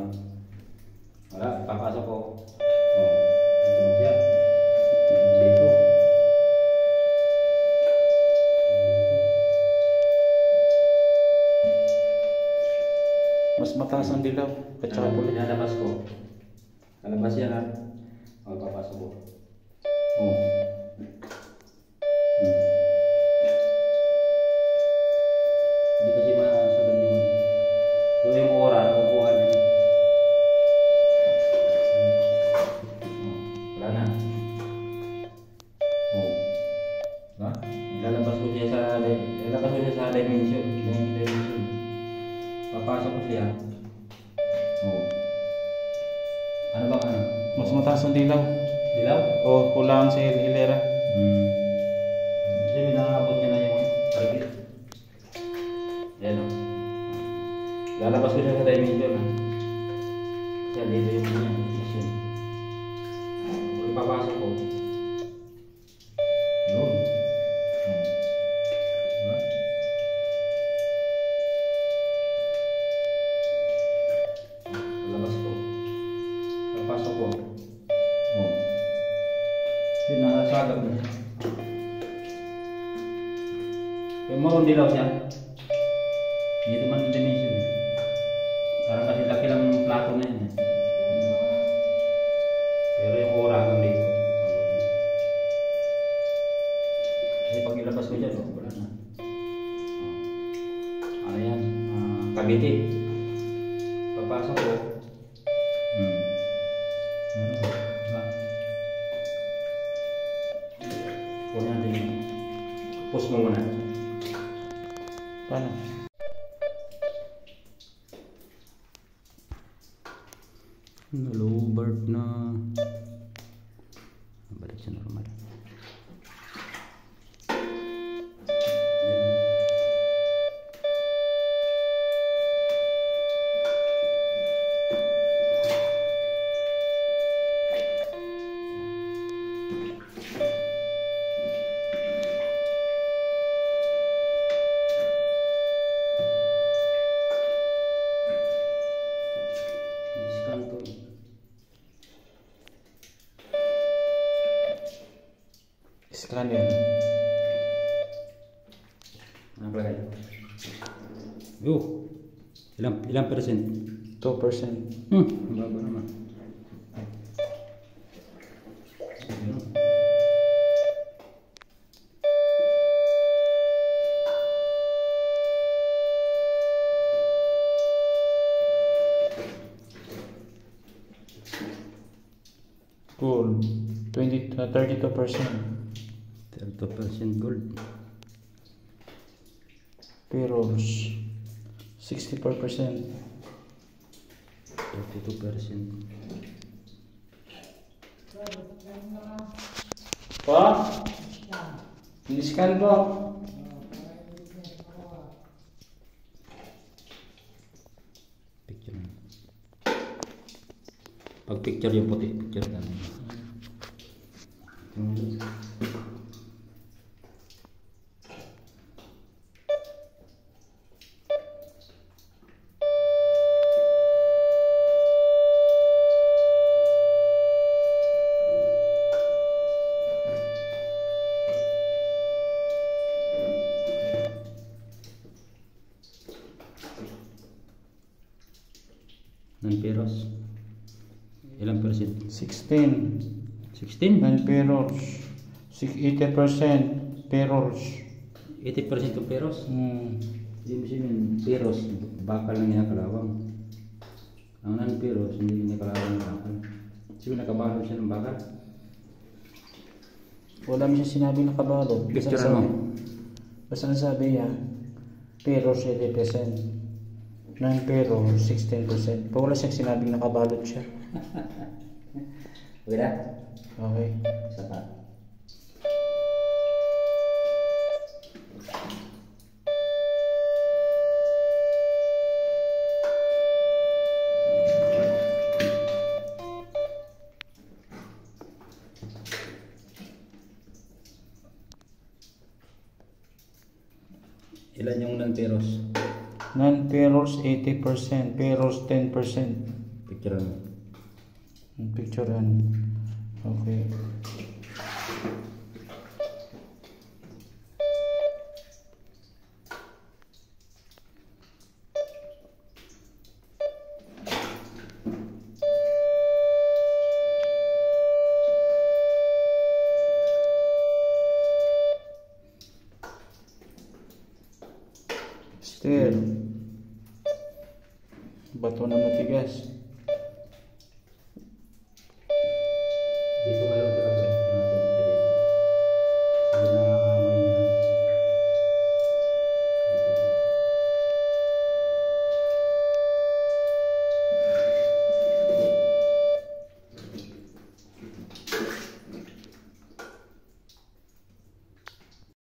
ano. Wala, papasok ko. Oh, tunog siya. Dito. Mas mataas ang dilaw. Katsaka pula. Lalabas ko. Lalabas yan ha. O, papasok ko. Oh. Hindi kasi masagal yun. Ito yung ora, nakukuha na. Wala na. Oh. Diba? Lalabas ko siya sa dimension. Papasok ko siya. Oh. Ano bang ano? Mas mataas ang dilaw. Dilaw? O kulang sa hilera. Kasi minangabot niya na yung target. Ayan o. Lalabas ko siya sa dimension. Kasi dito yung kanyang position. Kung ipapasok ko. Yun. Diba? Lalabas ko. Papasok ko. Oh. Kasi nasasagap na siya. Kaya maroon dilaw siya. Dito man yung dimension eh. Parang kasi laki lang ng plato na yun eh. Pero yung ora hanggang dito. Kasi pag ilabas ko dyan, wala na. Ano yan? Kabiti. Papasok ko. Huwag natin yun. Post mo muna. Paano? Low bird na. Balik sa normal. Scan yan. Ano ba kayo? Ilang percent? 2%. Ang baba naman. Cool. 32%. 32% gold. Pearls. 64%. 32%. Pa? Ini-scan po. Picture na. Pag picture yung puti, picture na. Non-peros. Ilang percent? 16. 16? Non-pearls. 80% pearls. 80% ng peros? Hindi mo siya yung peros. Bakal lang niya kalawang. Ang non-peros, hindi niya kalawang bakal. Siguro nakabalot siya ng bakal. Wala mo siya sinabi na kabalot. Picture mo. Basta sabi niya, pearls 80%. Non-pero 16%. Pag wala siyang sinabing nakabalot siya. Wala? Okay. Saka. Ilan yung non-peros? Non-pearls 80%, pearls 10%. Picture mo. Picturean. Okay.